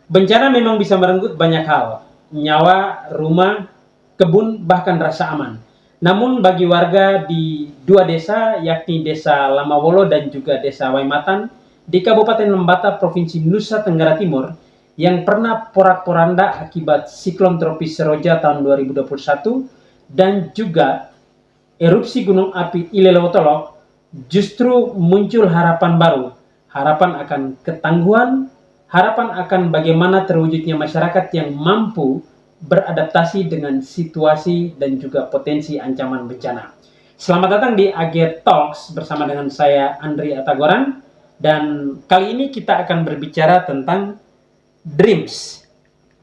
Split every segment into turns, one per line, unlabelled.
Bencana memang bisa merenggut banyak hal, nyawa, rumah, kebun, bahkan rasa aman. Namun bagi warga di dua desa, yakni Desa Lamawolo dan juga Desa Waimatan, di Kabupaten Lembata, Provinsi Nusa Tenggara Timur, yang pernah porak-poranda akibat siklon tropis Seroja tahun 2021, dan juga erupsi gunung api Ilelewotolok, justru muncul harapan baru, harapan akan ketangguhan, harapan akan bagaimana terwujudnya masyarakat yang mampu beradaptasi dengan situasi dan juga potensi ancaman bencana. Selamat datang di AG Talks bersama dengan saya Andri Atagoran, dan kali ini kita akan berbicara tentang DREAMS,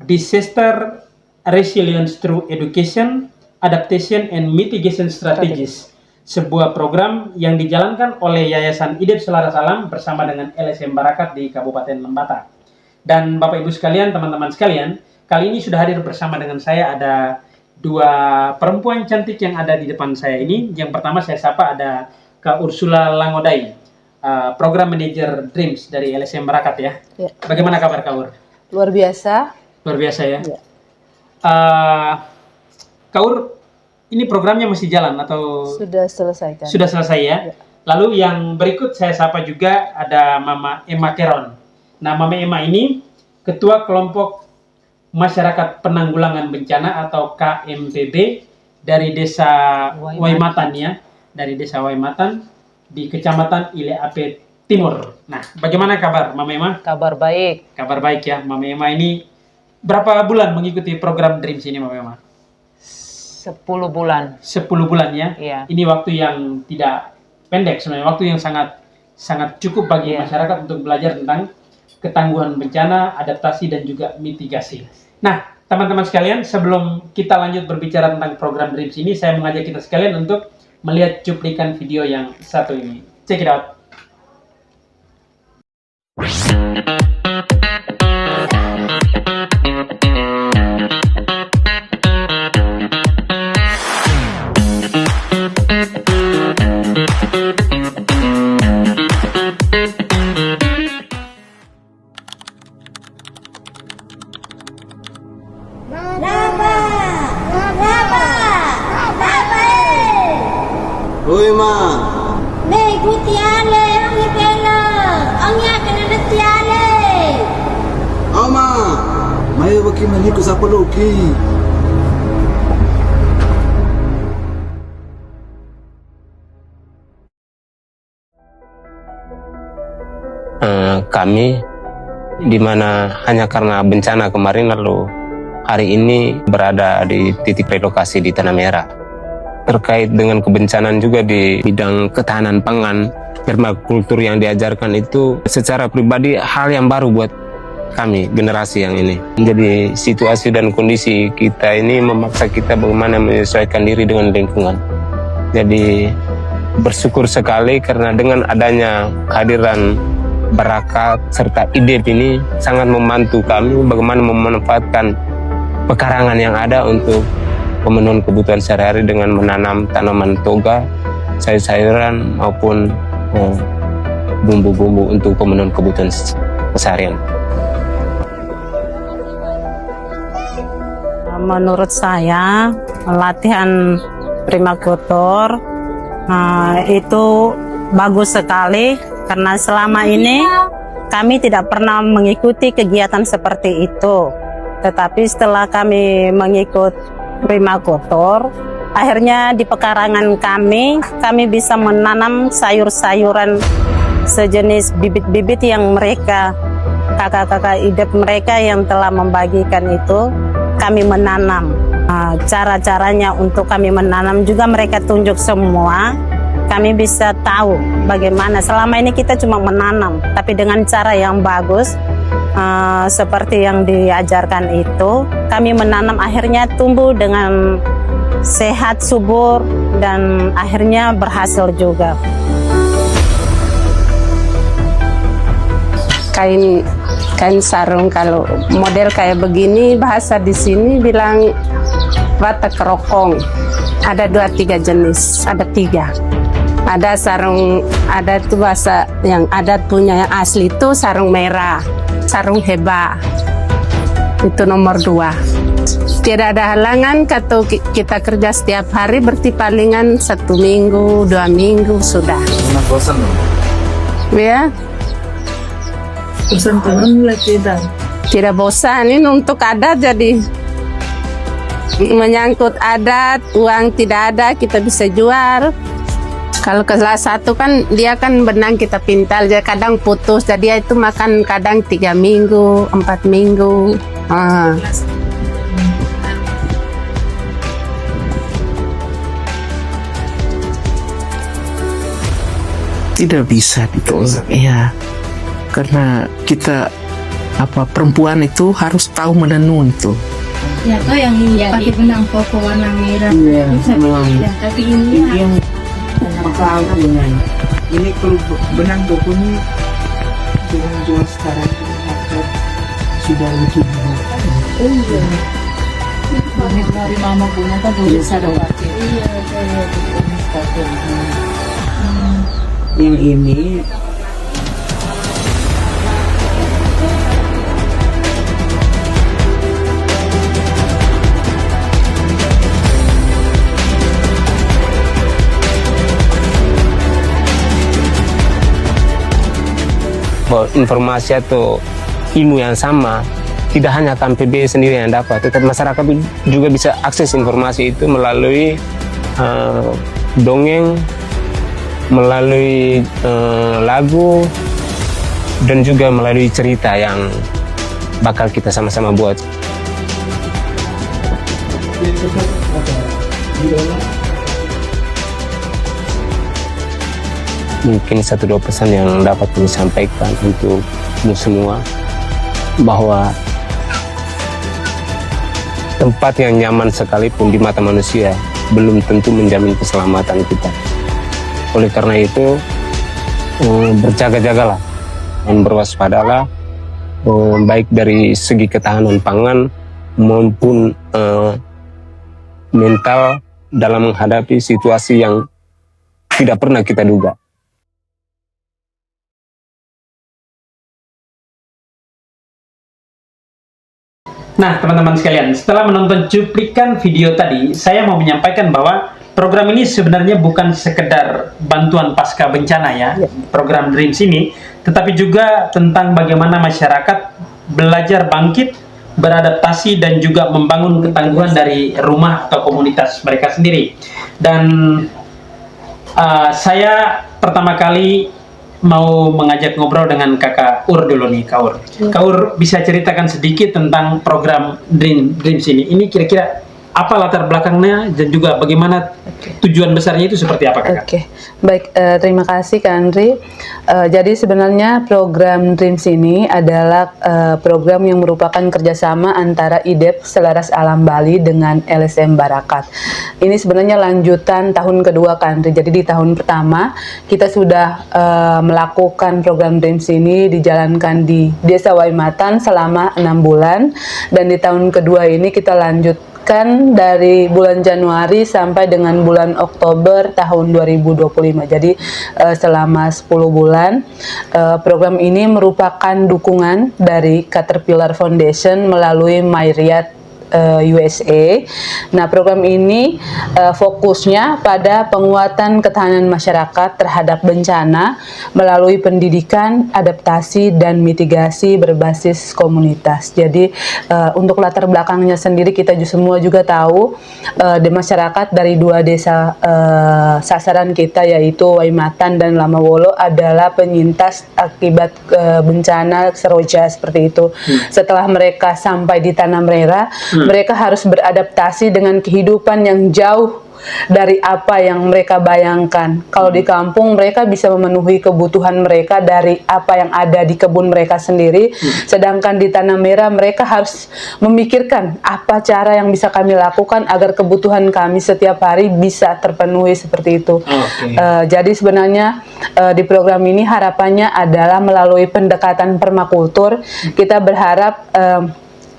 Disaster Resilience Through Education, Adaptation and Mitigation Strategies, sebuah program yang dijalankan oleh Yayasan IDEP Selaras Alam bersama dengan LSM Barakat di Kabupaten Lembata. Dan Bapak Ibu sekalian, teman-teman sekalian, kali ini sudah hadir bersama dengan saya ada dua perempuan cantik yang ada di depan saya ini. Yang pertama saya sapa ada Kak Ursula Langodai, Program Manager DREAMS dari LSM Barakat ya. Bagaimana kabar Kak Ur?
Luar biasa.
Luar biasa ya. Kak Ur, ini programnya masih jalan atau
sudah selesai kan?
Sudah selesai ya? Lalu yang berikut saya sapa juga ada Mama Emma Keron. Nah, Mama Emma ini Ketua Kelompok Masyarakat Penanggulangan Bencana atau KMPB dari Desa Waimatan ya, dari Desa Waimatan di Kecamatan Ileape Timur. Nah, bagaimana kabar Mama Emma?
Kabar baik.
Kabar baik ya. Mama Emma ini berapa bulan mengikuti program DREAMS ini Mama Emma?
10 bulan.
10 bulan ya?
Iya.
Ini waktu yang tidak pendek sebenarnya, waktu yang sangat cukup bagi masyarakat untuk belajar tentang ketangguhan bencana, adaptasi, dan juga mitigasi. Nah, teman-teman sekalian, sebelum kita lanjut berbicara tentang program DREAMS ini, saya mengajak kita sekalian untuk melihat cuplikan video yang satu ini. Check it out.
Oi ma,
Nei kutiale, ongi pela, ongi akan ada tiale.
ama, mayo baki maniku sa paloki.
Kami di mana hanya karena bencana kemarin lalu hari ini berada di titik relokasi di Tanah Merah. Terkait dengan kebencanaan juga di bidang ketahanan pangan, permakultur yang diajarkan itu secara pribadi hal yang baru buat kami, generasi yang ini. Jadi situasi dan kondisi kita ini memaksa kita bagaimana menyesuaikan diri dengan lingkungan. Jadi bersyukur sekali karena dengan adanya kehadiran Barakat serta IDEP ini sangat membantu kami bagaimana memanfaatkan pekarangan yang ada untuk pemenuhan kebutuhan sehari-hari dengan menanam tanaman toga, sayur-sayuran maupun bumbu-bumbu untuk pemenuhan kebutuhan keseharian.
Menurut saya latihan permakultur itu bagus sekali karena selama ini kami tidak pernah mengikuti kegiatan seperti itu. Tetapi setelah kami mengikut permakultur, akhirnya di pekarangan kami bisa menanam sayur-sayuran sejenis bibit-bibit yang mereka, kakak-kakak IDEP mereka yang telah membagikan itu, kami menanam. Cara-caranya untuk kami menanam juga mereka tunjuk semua. Kami bisa tahu bagaimana selama ini kita cuma menanam, tapi dengan cara yang bagus, seperti yang diajarkan itu, kami menanam akhirnya tumbuh dengan sehat, subur, dan akhirnya berhasil juga.
Kain sarung kalau model kayak begini bahasa di sini bilang batak rokong. Ada 2-3 jenis, ada 3. Ada sarung, ada tuh bahasa yang adat punya yang asli itu sarung merah, sarung heba. Itu nomor 2. Tidak ada halangan atau kita kerja setiap hari, berarti palingan 1 minggu, 2 minggu sudah.
Bosan dong.
Ya,
Bosan turun lagi dan.
tidak bosan. Ini untuk adat, jadi menyangkut adat, uang tidak ada, kita bisa jual. Kalau kelas 1 kan dia kan benang kita pintal, jadi kadang putus, jadi itu makan kadang 3 minggu, 4 minggu.
Tidak bisa ditolak, ya, karena kita perempuan itu harus tahu menenun itu.
Ya, kau yang ini pakai benang koko warna merah.
Iya,
memang. Ya, tapi ini
yang dengan ini kalau benang koko ini dengan jual sekarang sudah lebih murah.
Oh iya. Dari mama punya kan udah bisa pakai.
iya.
Yang ini
informasi atau ilmu yang sama, tidak hanya KMPB sendiri yang dapat, tetapi masyarakat juga bisa akses informasi itu melalui dongeng, melalui lagu, dan juga melalui cerita yang bakal kita sama-sama buat. Mungkin 1-2 pesan yang dapat kami sampaikan untuk semua, bahwa tempat yang nyaman sekalipun di mata manusia belum tentu menjamin keselamatan kita. Oleh karena itu, berjaga-jagalah dan berwaspadalah, baik dari segi ketahanan pangan maupun mental dalam menghadapi situasi yang tidak pernah kita duga.
Nah, teman-teman sekalian, setelah menonton cuplikan video tadi, saya mau menyampaikan bahwa program ini sebenarnya bukan sekedar bantuan pasca bencana ya, program Dreams ini, tetapi juga tentang bagaimana masyarakat belajar bangkit, beradaptasi, dan juga membangun ketangguhan dari rumah atau komunitas mereka sendiri. Dan saya pertama kali mau mengajak ngobrol dengan Kakak Ur dulu nih, Kak Ur. Kak Ur bisa ceritakan sedikit tentang program Dreams ini. Ini kira-kira apa latar belakangnya dan juga bagaimana tujuan besarnya itu seperti apa, Kakak?
Oke, baik, terima kasih Kak Andri. Jadi sebenarnya program Dreams ini adalah program yang merupakan kerjasama antara IDEP Selaras Alam Bali dengan LSM Barakat. Ini sebenarnya lanjutan tahun kedua Kak Andri. Jadi di tahun pertama kita sudah melakukan program Dreams ini dijalankan di Desa Waimatan selama 6 bulan, dan di tahun kedua ini kita lanjut dari bulan Januari sampai dengan bulan Oktober tahun 2025. Jadi selama 10 bulan program ini merupakan dukungan dari Caterpillar Foundation melalui Myriad USA. Nah, program ini fokusnya pada penguatan ketahanan masyarakat terhadap bencana melalui pendidikan, adaptasi, dan mitigasi berbasis komunitas. Jadi untuk latar belakangnya sendiri kita semua juga tahu di masyarakat dari 2 desa sasaran kita, yaitu Waimatan dan Lamawolo, adalah penyintas akibat bencana Seroja seperti itu. Setelah mereka sampai di Tanah Merah, mereka harus beradaptasi dengan kehidupan yang jauh dari apa yang mereka bayangkan. Kalau di kampung mereka bisa memenuhi kebutuhan mereka dari apa yang ada di kebun mereka sendiri, sedangkan di Tanah Merah mereka harus memikirkan apa cara yang bisa kami lakukan agar kebutuhan kami setiap hari bisa terpenuhi seperti itu. Jadi sebenarnya di program ini harapannya adalah melalui pendekatan permakultur, kita berharap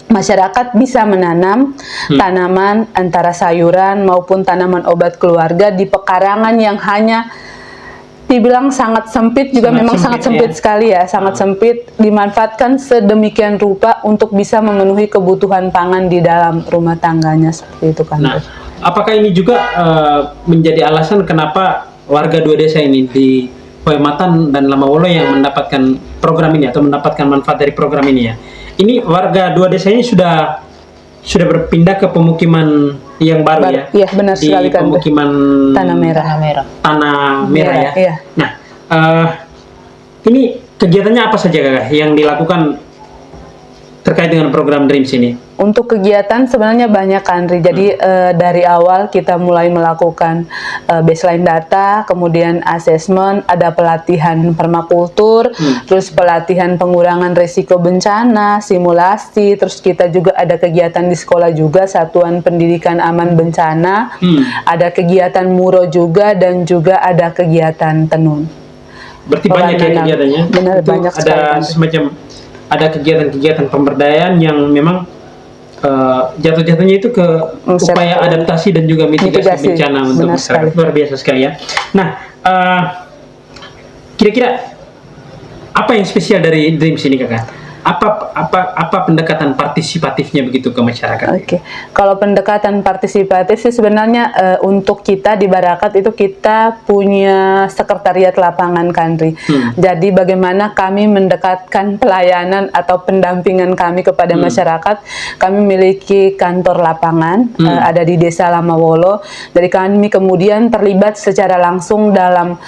masyarakat bisa menanam tanaman antara sayuran maupun tanaman obat keluarga di pekarangan yang hanya dibilang sangat sempit juga,
Sangat
memang
sempit,
sangat sempit
ya.
sekali ya, sangat sempit, dimanfaatkan sedemikian rupa untuk bisa memenuhi kebutuhan pangan di dalam rumah tangganya, seperti itu kan.
Nah, apakah ini juga menjadi alasan kenapa warga dua desa ini di Waimatan dan Lamawolo yang mendapatkan program ini atau mendapatkan manfaat dari program ini ya? Ini warga dua desa ini sudah berpindah ke pemukiman yang baru ya?
Iya, benar
di
sekali kan.
pemukiman
Tanah Merah.
Tanah Merah ya.
Iya.
Nah, ini kegiatannya apa saja Kakak yang dilakukan terkait dengan program Dreams ini?
Untuk kegiatan sebenarnya banyak kan, Ri. Jadi dari awal kita mulai melakukan baseline data, kemudian asesmen, ada pelatihan permakultur, terus pelatihan pengurangan risiko bencana, simulasi, terus kita juga ada kegiatan di sekolah juga, Satuan Pendidikan Aman Bencana, ada kegiatan muro juga, dan juga ada kegiatan tenun.
Berarti banyak ya kegiatannya?
Benar,
itu
banyak
ada
sekali.
semacam ada kegiatan-kegiatan pemberdayaan yang memang jatuh-jatuhnya itu ke upaya adaptasi dan juga mitigasi bencana untuk masyarakat. Luar biasa sekali ya. Nah, kira-kira apa yang spesial dari Dreams ini Kakak? Apa pendekatan partisipatifnya begitu ke masyarakat?
Oke, kalau pendekatan partisipatif sih sebenarnya untuk kita di Barakat itu kita punya sekretariat lapangan kan, Ri. Jadi bagaimana kami mendekatkan pelayanan atau pendampingan kami kepada masyarakat. Kami memiliki kantor lapangan ada di Desa Lamawolo. Jadi kami kemudian terlibat secara langsung dalam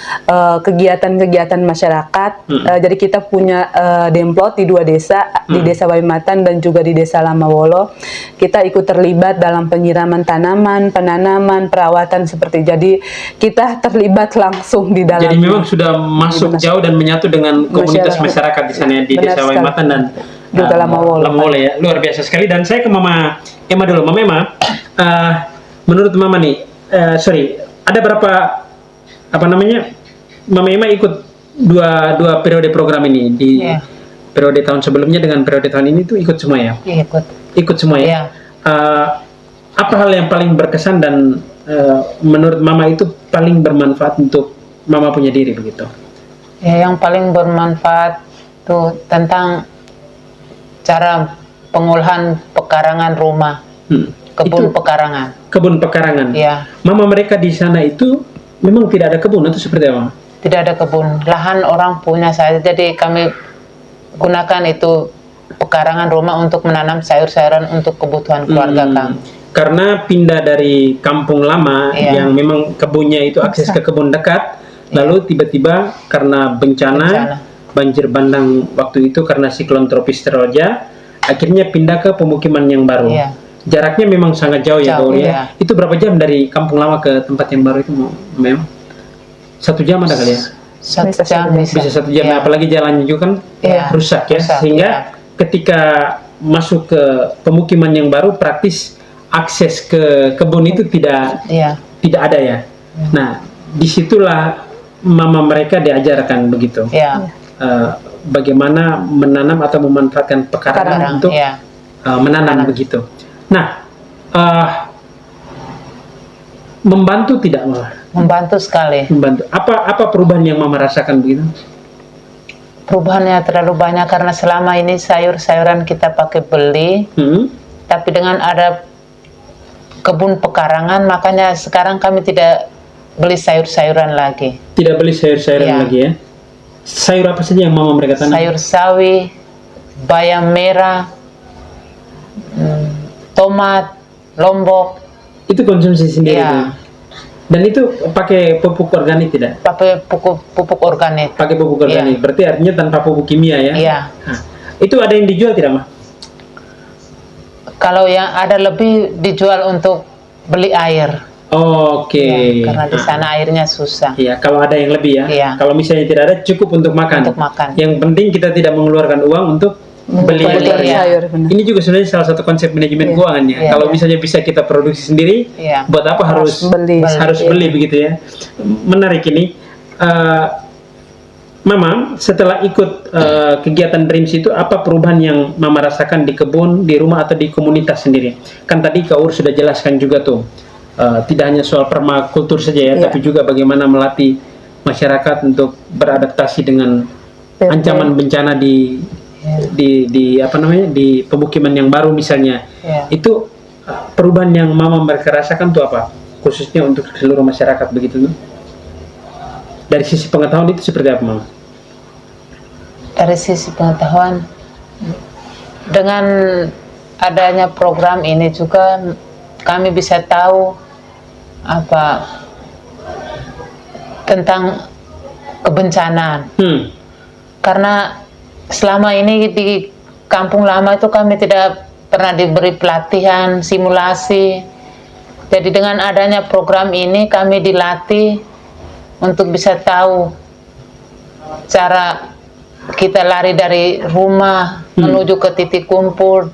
kegiatan-kegiatan masyarakat. Jadi kita punya demplot di dua desa, di Desa Waimatan dan juga di Desa Lamawolo. Kita ikut terlibat dalam penyiraman tanaman, penanaman, perawatan seperti. Jadi kita terlibat langsung di dalam.
Jadi memang sudah masuk jauh dan menyatu dengan komunitas masyarakat di sana di Desa Waimatan dan
juga
Lamawolo ya. Luar biasa sekali. Dan saya ke Mama Emma dulu. Mama Emma, menurut Mama nih, ada berapa Mama Emma ikut dua periode program ini di periode tahun sebelumnya dengan periode tahun ini tuh ikut semua ya? Ikut semua ya? Apa hal yang paling berkesan dan menurut Mama itu paling bermanfaat untuk Mama punya diri begitu?
Ya, yang paling bermanfaat tuh tentang cara pengolahan pekarangan rumah, kebun pekarangan.
Kebun pekarangan.
Ya.
Mama mereka di sana itu memang tidak ada kebun atau seperti apa?
Tidak ada kebun, lahan orang punya saja. Jadi kami gunakan itu pekarangan rumah untuk menanam sayur-sayuran untuk kebutuhan keluarga kami.
Karena pindah dari kampung lama yang memang kebunnya itu akses ke kebun dekat, lalu tiba-tiba karena bencana, banjir bandang waktu itu karena siklon tropis Roja, akhirnya pindah ke pemukiman yang baru. Jaraknya memang sangat jauh ya, Itu berapa jam dari kampung lama ke tempat yang baru itu memang? 1 jam ada kali ya?
1 jam
bisa 1 jam, apalagi jalannya juga kan rusak ya, sehingga ketika masuk ke pemukiman yang baru praktis akses ke kebun itu tidak ada ya. Nah, disitulah Mama mereka diajarkan begitu, bagaimana menanam atau memanfaatkan pekarangan untuk menanam begitu. Nah, membantu tidak Mama?
Membantu sekali.
Membantu. Apa perubahan yang Mama rasakan begitu?
Perubahannya terlalu banyak karena selama ini sayur-sayuran kita pakai beli, tapi dengan ada kebun pekarangan, makanya sekarang kami tidak beli sayur-sayuran lagi. Tidak beli sayur-sayuran lagi ya? Sayur apa saja yang Mama mereka tanam? Sayur sawi, bayam merah, tomat, lombok. Itu konsumsi sendiri? Dan itu pakai pupuk organik tidak? Pakai pupuk organik. Pakai pupuk organik, berarti artinya tanpa pupuk kimia ya? Iya. Nah, itu ada yang dijual tidak, Ma? Kalau yang ada lebih dijual untuk beli air. Oke. Karena di sana airnya susah. Iya, kalau ada yang lebih ya. Iya. Kalau misalnya tidak ada, cukup untuk makan. Untuk makan. Yang penting kita tidak mengeluarkan uang untuk beli sayur. Ini juga sebenarnya salah satu konsep manajemen keuangan ya. Kalau misalnya bisa kita produksi sendiri, buat apa harus beli begitu ya. Menarik ini. Mama, setelah ikut kegiatan Dreams itu, apa perubahan yang Mama rasakan di kebun, di rumah atau di komunitas sendiri? Kan tadi Kak Ur sudah jelaskan juga tuh, tidak hanya soal permakultur saja ya, tapi juga bagaimana melatih
masyarakat untuk beradaptasi dengan ancaman bencana di apa namanya, di pemukiman yang baru misalnya. Itu perubahan yang mama mereka rasakan tuh apa, khususnya untuk seluruh masyarakat begitu tuh? Dari sisi pengetahuan itu seperti apa, mama?
Dari sisi pengetahuan, dengan adanya program ini juga kami bisa tahu apa tentang kebencanaan. Karena selama ini di kampung lama itu kami tidak pernah diberi pelatihan, simulasi. Jadi dengan adanya program ini kami dilatih untuk bisa tahu cara kita lari dari rumah menuju ke titik kumpul,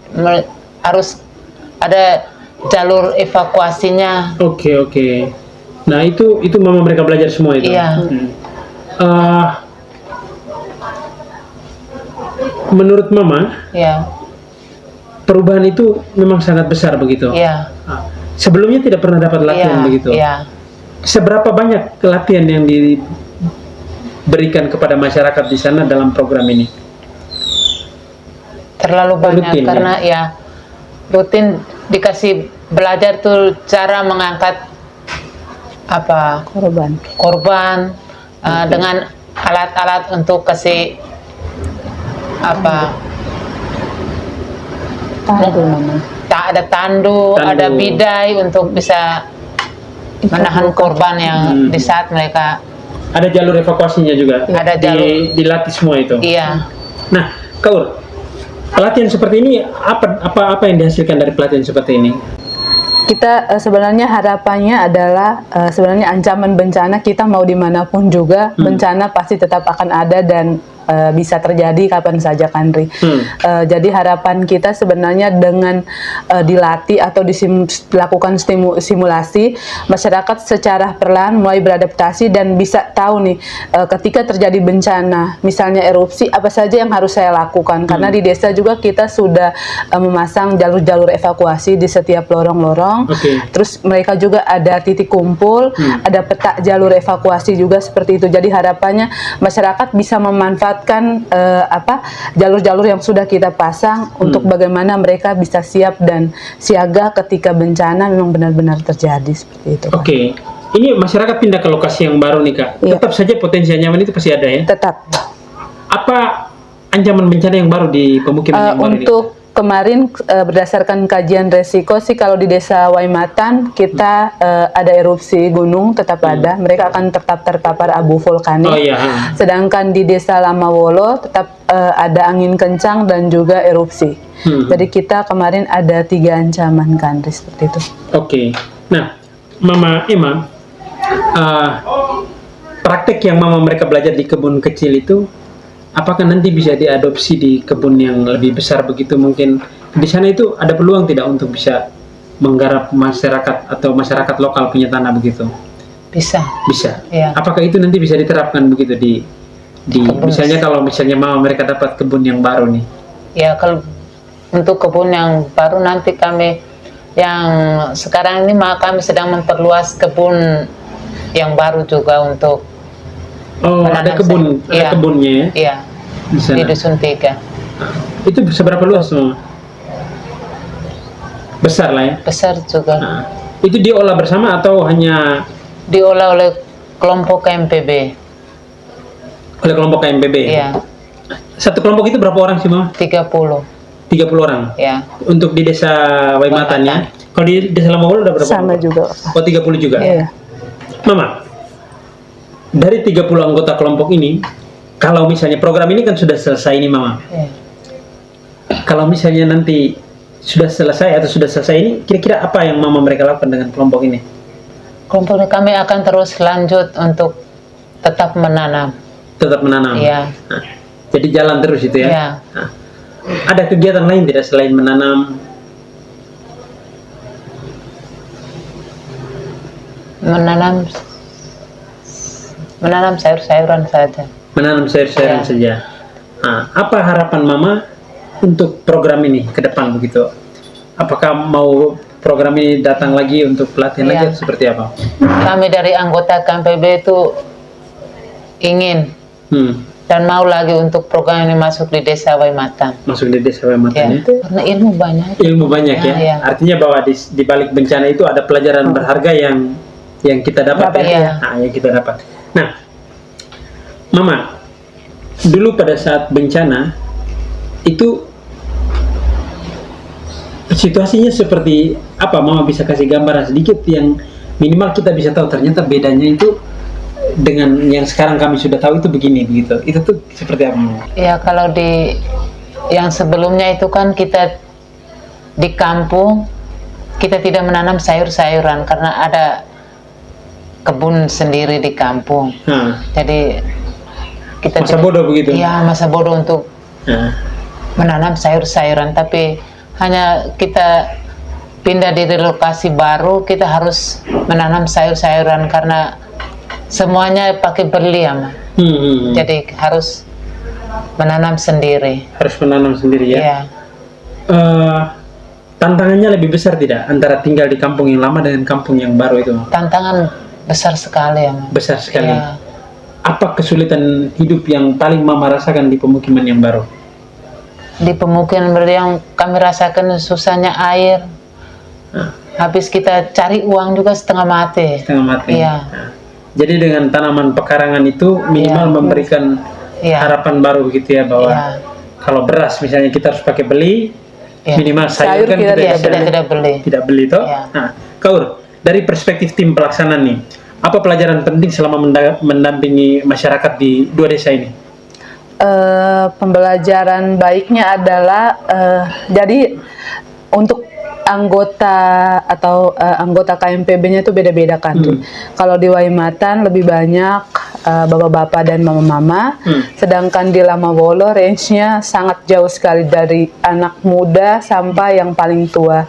harus ada jalur evakuasinya.
Oke. Nah itu mama mereka belajar semua itu.
Iya.
Menurut mama, perubahan itu memang sangat besar begitu.
Iya.
Sebelumnya tidak pernah dapat latihan begitu.
Iya.
Seberapa banyak latihan yang diberikan kepada masyarakat di sana dalam program ini?
Terlalu banyak
rutin,
karena rutin dikasih belajar tuh cara mengangkat apa korban dengan alat-alat untuk kasih apa ada tandu, ada bidai untuk bisa menahan korban yang di saat mereka.
Ada jalur evakuasinya juga.
Ada jalur.
Dilatih semua itu.
Iya.
Nah, Kaur, pelatihan seperti ini apa yang dihasilkan dari pelatihan seperti ini?
Kita sebenarnya harapannya adalah sebenarnya ancaman bencana kita mau dimanapun juga bencana pasti tetap akan ada dan bisa terjadi kapan saja, Kandri. Jadi harapan kita sebenarnya dengan dilatih atau dilakukan simulasi, masyarakat secara perlahan mulai beradaptasi dan bisa tahu nih ketika terjadi bencana, misalnya erupsi, apa saja yang harus saya lakukan. Karena di desa juga kita sudah memasang jalur-jalur evakuasi di setiap lorong-lorong. Terus mereka juga ada titik kumpul, ada peta jalur evakuasi juga seperti itu. Jadi harapannya masyarakat bisa memanfaatkan jalur-jalur yang sudah kita pasang untuk bagaimana mereka bisa siap dan siaga ketika bencana memang benar-benar terjadi seperti itu.
Ini masyarakat pindah ke lokasi yang baru nih, Kak. Tetap saja potensi ancaman itu pasti ada ya?
Tetap.
Apa ancaman bencana yang baru di pemukiman yang baru ini?
Kemarin berdasarkan kajian resiko sih kalau di desa Waimatan kita ada erupsi gunung tetap ada, mereka akan tetap terpapar abu vulkanik. Sedangkan di desa Lamawolo tetap ada angin kencang dan juga erupsi. Jadi kita kemarin ada 3 ancaman, kan, seperti itu.
Nah, Mama Emma, praktek yang mama mereka belajar di kebun kecil itu apakah nanti bisa diadopsi di kebun yang lebih besar begitu? Mungkin di sana itu ada peluang tidak untuk bisa menggarap masyarakat atau masyarakat lokal punya tanah begitu?
Bisa.
Apakah itu nanti bisa diterapkan begitu di misalnya kalau misalnya mama mereka dapat kebun yang baru nih?
Ya, kalau untuk kebun yang baru nanti kami yang sekarang ini kami sedang memperluas kebun yang baru juga untuk
ada kebunnya ya?
Iya, di Dusun 3.
Itu seberapa luas semua? Besar lah ya?
Besar juga.
Itu diolah bersama atau hanya?
Diolah oleh kelompok KMPB.
Oleh kelompok KMPB?
Iya.
Satu kelompok itu berapa orang sih, Mama?
30
orang?
Iya.
Untuk di desa Waimatan ya? Kalau di desa Lamawolo ada berapa?
Sama juga.
30 juga?
Iya.
Mama, dari 30 anggota kelompok ini, kalau misalnya program ini kan sudah selesai ini, Mama. Kalau misalnya nanti sudah selesai ini, kira-kira apa yang Mama mereka lakukan dengan kelompok ini?
Kelompok kami akan terus lanjut untuk tetap menanam.
Tetap menanam?
Iya.
Jadi jalan terus itu ya?
Iya.
Ada kegiatan lain tidak selain menanam?
Menanam sayur-sayuran saja.
Menanam sayur-sayuran saja. Apa harapan Mama untuk program ini ke depan begitu? Apakah mau program ini datang lagi untuk pelatihan lagi atau seperti apa?
Kami dari anggota KMPB itu ingin dan mau lagi untuk program ini masuk di Desa Waimatan.
Masuk di Desa Waimatan ya?
Karena ilmu banyak.
Ilmu banyak ya. Artinya bahwa di balik bencana itu ada pelajaran berharga yang kita dapat ya. Nah, yang kita dapat. Nah, Mama, dulu pada saat bencana itu situasinya seperti apa? Mama bisa kasih gambaran sedikit yang minimal kita bisa tahu ternyata bedanya itu dengan yang sekarang kami sudah tahu itu begini begitu. Itu tuh seperti apa?
Ya, kalau di yang sebelumnya itu kan kita di kampung kita tidak menanam sayur-sayuran karena ada kebun sendiri di kampung. Jadi kita
masa bodoh begitu?
Iya, masa bodoh untuk menanam sayur-sayuran, tapi hanya kita pindah di lokasi baru kita harus menanam sayur-sayuran karena semuanya pakai beli ya, Ma. Jadi harus menanam sendiri.
Harus menanam sendiri ya.
Iya.
Tantangannya lebih besar tidak antara tinggal di kampung yang lama dengan kampung yang baru itu?
Tantangan besar sekali ya, Ma.
Besar sekali.
Iya.
Apa kesulitan hidup yang paling Mama rasakan di pemukiman yang baru?
Di pemukiman baru yang kami rasakan susahnya air. Habis kita cari uang juga setengah mati.
Setengah mati.
Iya.
Jadi dengan tanaman pekarangan itu minimal memberikan harapan baru gitu ya, bahwa kalau beras misalnya kita harus pakai beli, minimal sayur kan kita tidak beli toh. Nah, Kaur, dari perspektif tim pelaksana nih, apa pelajaran penting selama mendampingi masyarakat di 2 desa ini?
Pembelajaran baiknya adalah jadi untuk anggota atau anggota KMPB-nya itu beda-beda kan. Kalau di Waimatan lebih banyak bapak-bapak dan mama-mama, sedangkan di Lamawolo range-nya sangat jauh sekali dari anak muda sampai yang paling tua.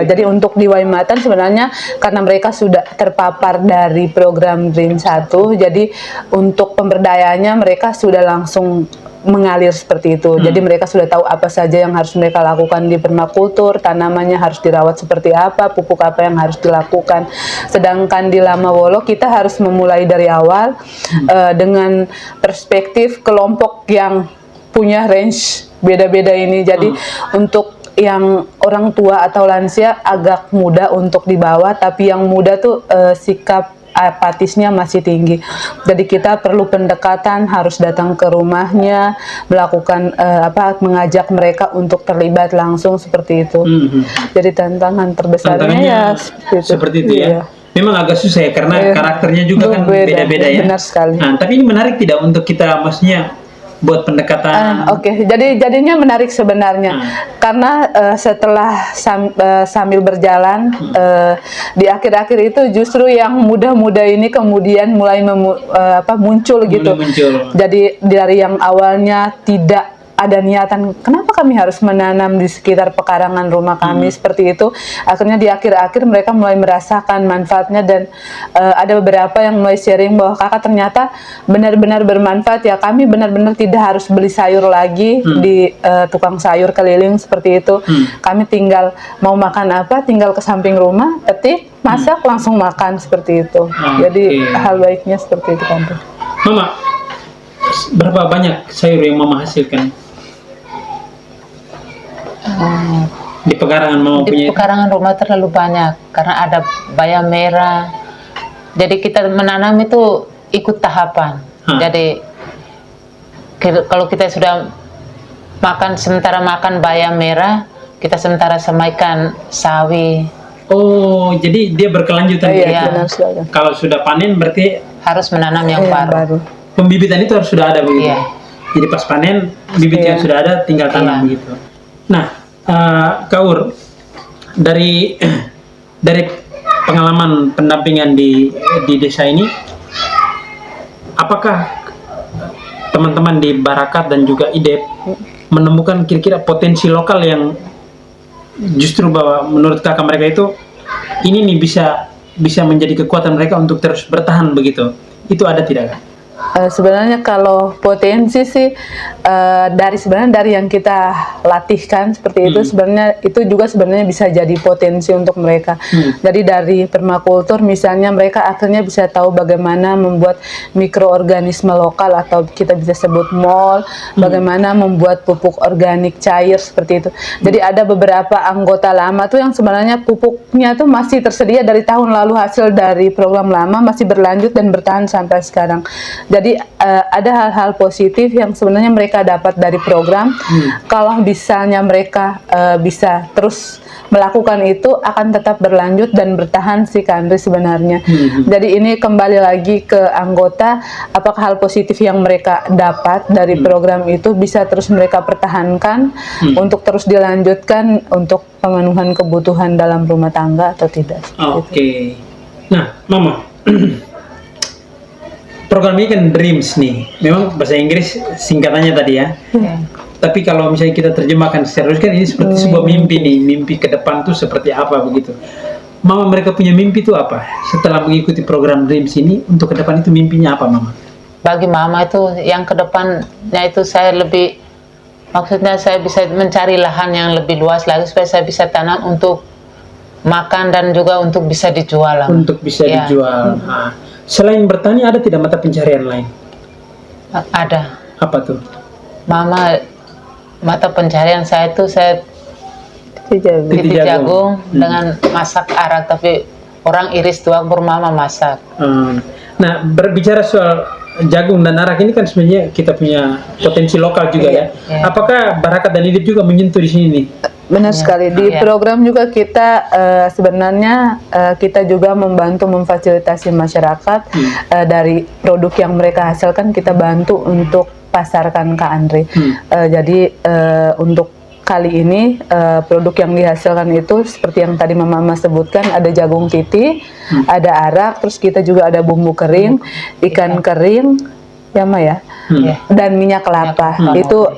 Jadi untuk di Waimatan sebenarnya karena mereka sudah terpapar dari program Dream 1, jadi untuk pemberdayaannya mereka sudah langsung mengalir seperti itu. Jadi mereka sudah tahu apa saja yang harus mereka lakukan di permakultur, tanamannya harus dirawat seperti apa, pupuk apa yang harus dilakukan. Sedangkan di Lamawolo kita harus memulai dari awal dengan perspektif kelompok yang punya range beda-beda ini. Jadi untuk yang orang tua atau lansia agak mudah untuk dibawa, tapi yang muda tuh sikap apatisnya masih tinggi. Jadi kita perlu pendekatan, harus datang ke rumahnya, melakukan mengajak mereka untuk terlibat langsung seperti itu. Jadi tantangan terbesarnya ya
seperti itu ya. Memang agak susah ya karena karakternya juga kan beda-beda ya.
Benar sekali.
Nah, tapi ini menarik tidak untuk kita maksudnya buat pendekatan?
Jadinya menarik sebenarnya karena setelah sambil berjalan di akhir-akhir itu justru yang muda-muda ini kemudian mulai muncul gitu. Jadi dari yang awalnya tidak ada niatan, kenapa kami harus menanam di sekitar pekarangan rumah kami seperti itu, akhirnya di akhir-akhir mereka mulai merasakan manfaatnya dan ada beberapa yang mulai sharing bahwa kakak ternyata benar-benar bermanfaat ya, kami benar-benar tidak harus beli sayur lagi di tukang sayur keliling seperti itu. Kami tinggal mau makan apa, tinggal ke samping rumah, petik, masak, langsung makan seperti itu. Jadi hal baiknya seperti itu kan.
Mama, berapa banyak sayur yang Mama hasilkan? Di pekarangan Mama punya?
Di pekarangan rumah terlalu banyak karena ada bayam merah. Jadi kita menanam itu ikut tahapan. Jadi kalau kita sudah sementara makan bayam merah, kita sementara semaikan sawi.
Oh, jadi dia berkelanjutan. Kalau sudah panen berarti
harus menanam yang baru.
Pembibitan itu harus sudah ada begitu. Jadi pas panen bibit yang sudah ada tinggal tanam begitu. Nah, Kaur, dari pengalaman pendampingan di desa ini, apakah teman-teman di Barakat dan juga IDEP menemukan kira-kira potensi lokal yang justru bahwa menurut kakak mereka itu ini nih bisa menjadi kekuatan mereka untuk terus bertahan begitu? Itu ada tidak?
Sebenarnya kalau potensi sih dari yang kita latihkan seperti itu, sebenarnya itu juga sebenarnya bisa jadi potensi untuk mereka. Jadi dari permakultur misalnya mereka akhirnya bisa tahu bagaimana membuat mikroorganisme lokal atau kita bisa sebut mol, bagaimana membuat pupuk organik cair seperti itu. Jadi ada beberapa anggota lama tuh yang sebenarnya pupuknya tuh masih tersedia dari tahun lalu, hasil dari program lama masih berlanjut dan bertahan sampai sekarang. Jadi ada hal-hal positif yang sebenarnya mereka dapat dari program. Kalau misalnya mereka bisa terus melakukan itu, akan tetap berlanjut dan bertahan sih Kak Andri sebenarnya. Jadi ini kembali lagi ke anggota, apakah hal positif yang mereka dapat dari program itu bisa terus mereka pertahankan untuk terus dilanjutkan untuk pemenuhan kebutuhan dalam rumah tangga atau tidak.
Oke. Nah, Mama, program ini kan DREAMS nih, memang bahasa Inggris singkatannya tadi ya. Tapi kalau misalnya kita terjemahkan serius kan ini seperti sebuah mimpi nih, mimpi ke depan tuh seperti apa begitu. Mama, mereka punya mimpi itu apa? Setelah mengikuti program DREAMS ini, untuk ke depan itu mimpinya apa, Mama?
Bagi Mama itu yang ke depannya itu saya lebih, maksudnya saya bisa mencari lahan yang lebih luas lagi supaya saya bisa tanam untuk makan dan juga untuk bisa dijual.
Untuk bisa dijual. Nah, selain bertani ada tidak mata pencarian lain?
Ada.
Apa tuh?
Mama, mata pencarian saya itu saya titi jagung dengan masak arak, tapi orang iris tuang baru Mama masak.
Nah, berbicara soal jagung dan arak ini kan sebenarnya kita punya potensi lokal juga ya. Apakah Barakat dan IDIP juga menyentuh di sini nih?
Benar sekali. Di program juga kita sebenarnya kita juga membantu memfasilitasi masyarakat dari produk yang mereka hasilkan, kita bantu untuk pasarkan Kak Andri. Jadi untuk kali ini produk yang dihasilkan itu seperti yang tadi Mama sebutkan, ada jagung titi, ada arak, terus kita juga ada bumbu kering, ikan kering, ya Ma ya, dan minyak kelapa. Itu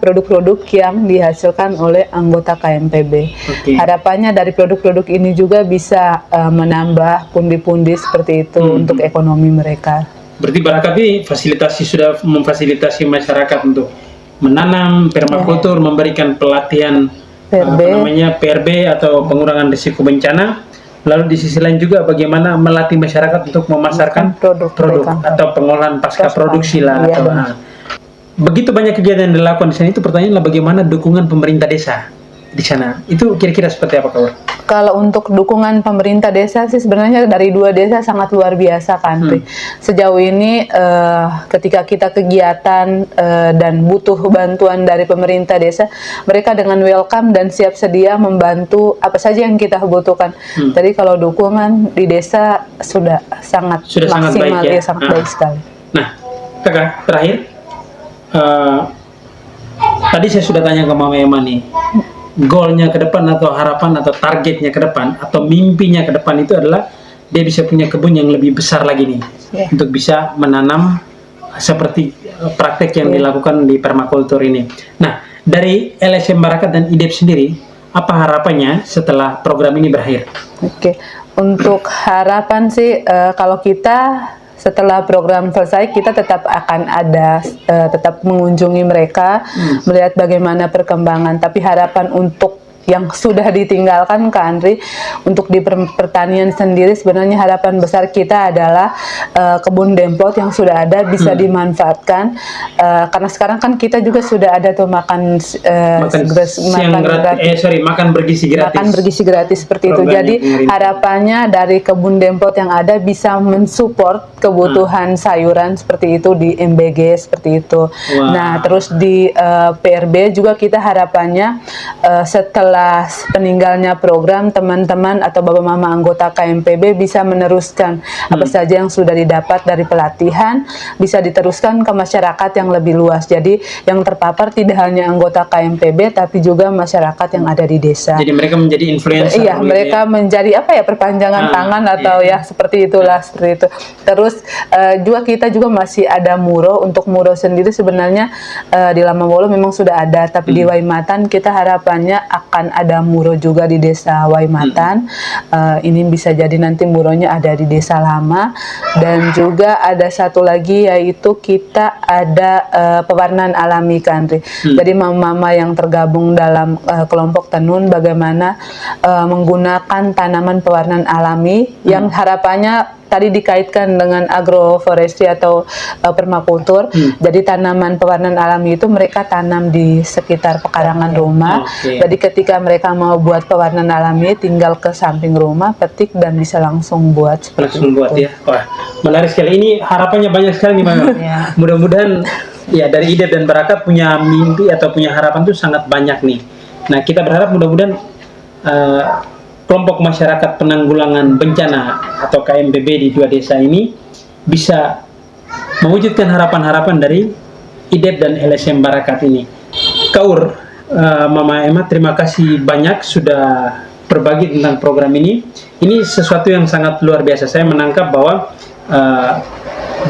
produk-produk yang dihasilkan oleh anggota KMPB. Harapannya dari produk-produk ini juga bisa menambah pundi-pundi seperti itu untuk ekonomi mereka.
Berarti Barakat ini sudah memfasilitasi masyarakat untuk menanam permakultur, memberikan pelatihan PRB atau pengurangan risiko bencana. Lalu di sisi lain juga bagaimana melatih masyarakat untuk memasarkan produk atau pengolahan pasca produksi lah. Begitu banyak kegiatan yang dilakukan di sana, itu pertanyaannya bagaimana dukungan pemerintah desa di sana? Itu kira-kira seperti apa, Kawan?
Kalau untuk dukungan pemerintah desa sih sebenarnya dari dua desa sangat luar biasa kan. Sejauh ini ketika kita kegiatan dan butuh bantuan dari pemerintah desa, mereka dengan welcome dan siap sedia membantu apa saja yang kita butuhkan. Jadi kalau dukungan di desa sudah sangat maksimal,
baik, ya?
Sangat baik sekali.
Nah, Kakak, terakhir tadi saya sudah tanya ke Mama Ema nih, goalnya ke depan atau harapan atau targetnya ke depan atau mimpinya ke depan itu adalah dia bisa punya kebun yang lebih besar lagi nih, untuk bisa menanam seperti praktek yang dilakukan di permakultur ini. Nah, dari LSM Barakat dan IDIP sendiri, apa harapannya setelah program ini berakhir?
Untuk harapan sih kalau kita setelah program selesai, kita tetap akan ada, tetap mengunjungi mereka, melihat bagaimana perkembangan. Tapi harapan untuk yang sudah ditinggalkan Kak Andri, untuk di pertanian sendiri sebenarnya harapan besar kita adalah kebun demplot yang sudah ada bisa dimanfaatkan, karena sekarang kan kita juga sudah ada tuh makan bergizi gratis seperti itu. Jadi harapannya dari kebun demplot yang ada bisa mensupport kebutuhan sayuran seperti itu di MBG seperti itu. Nah, terus di PRB juga kita harapannya setelah peninggalnya program, teman-teman atau bapak mama anggota KMPB bisa meneruskan apa saja yang sudah didapat dari pelatihan, bisa diteruskan ke masyarakat yang lebih luas. Jadi yang terpapar tidak hanya anggota KMPB tapi juga masyarakat yang ada di desa.
Jadi mereka menjadi influencer.
Iya, mereka menjadi perpanjangan tangan atau seperti itulah, seperti itu. Terus juga kita juga masih ada muro. Untuk muro sendiri sebenarnya di Lamawolo memang sudah ada, tapi di Waimatan kita harapannya akan akan ada muro juga di Desa Waimatan. Ini bisa jadi nanti muronya ada di Desa Lama, dan juga ada satu lagi yaitu kita ada pewarnaan alami, Kak Andri. Jadi mama-mama yang tergabung dalam kelompok tenun bagaimana menggunakan tanaman pewarnaan alami yang harapannya tadi dikaitkan dengan agroforestry atau permakultur. Jadi tanaman pewarnaan alami itu mereka tanam di sekitar pekarangan rumah. Jadi ketika mereka mau buat pewarnaan alami, tinggal ke samping rumah, petik dan bisa langsung buat seperti
langsung buat ya. Wah, menarik sekali. Ini harapannya banyak sekali nih, Mama. Mudah-mudahan ya dari IDEP dan Barakat punya mimpi atau punya harapan tuh sangat banyak nih. Nah, kita berharap mudah-mudahan kelompok masyarakat penanggulangan bencana atau KMBB di 2 desa ini bisa mewujudkan harapan-harapan dari IDEP dan LSM Barakat ini. Kaur, Mama Emma, terima kasih banyak sudah berbagi tentang program ini. Ini sesuatu yang sangat luar biasa. Saya menangkap bahwa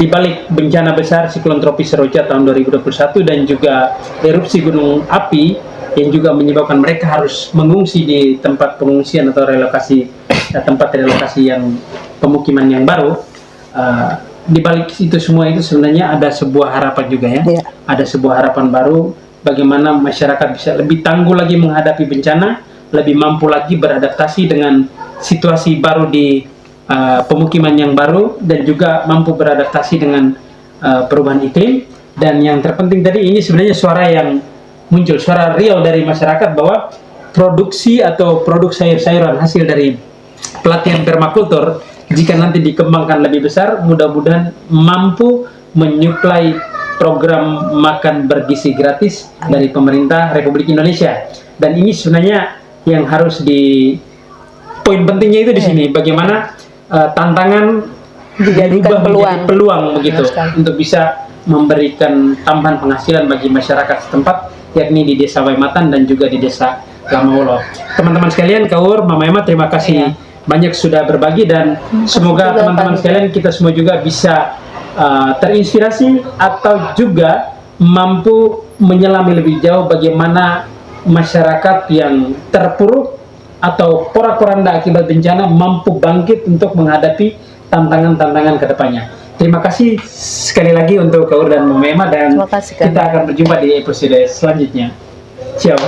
di balik bencana besar siklon tropis Seroja tahun 2021 dan juga erupsi gunung api yang juga menyebabkan mereka harus mengungsi di tempat pengungsian atau relokasi, tempat relokasi yang pemukiman yang baru. Di balik itu semua itu sebenarnya ada sebuah harapan juga ya. Ada sebuah harapan baru bagaimana masyarakat bisa lebih tangguh lagi menghadapi bencana, lebih mampu lagi beradaptasi dengan situasi baru di pemukiman yang baru, dan juga mampu beradaptasi dengan perubahan iklim. Dan yang terpenting tadi, ini sebenarnya suara yang muncul, suara real dari masyarakat bahwa produksi atau produk sayur-sayuran hasil dari pelatihan permakultur jika nanti dikembangkan lebih besar, mudah-mudahan mampu menyuplai program makan bergizi gratis dari pemerintah Republik Indonesia. Dan ini sebenarnya yang harus poin pentingnya itu di sini, bagaimana tantangan dijadikan peluang begitu untuk bisa memberikan tambahan penghasilan bagi masyarakat setempat, yakni di Desa Waimatan dan juga di Desa Lamawolo. Teman-teman sekalian, Kaur, Mama Emma, terima kasih banyak sudah berbagi, dan semoga teman-teman sekalian kita semua juga bisa terinspirasi atau juga mampu menyelami lebih jauh bagaimana masyarakat yang terpuruk atau porak-poranda akibat bencana mampu bangkit untuk menghadapi tantangan-tantangan ke depannya. Terima kasih sekali lagi untuk Kaur dan Mama Emma, dan kita akan berjumpa di episode selanjutnya. Ciao.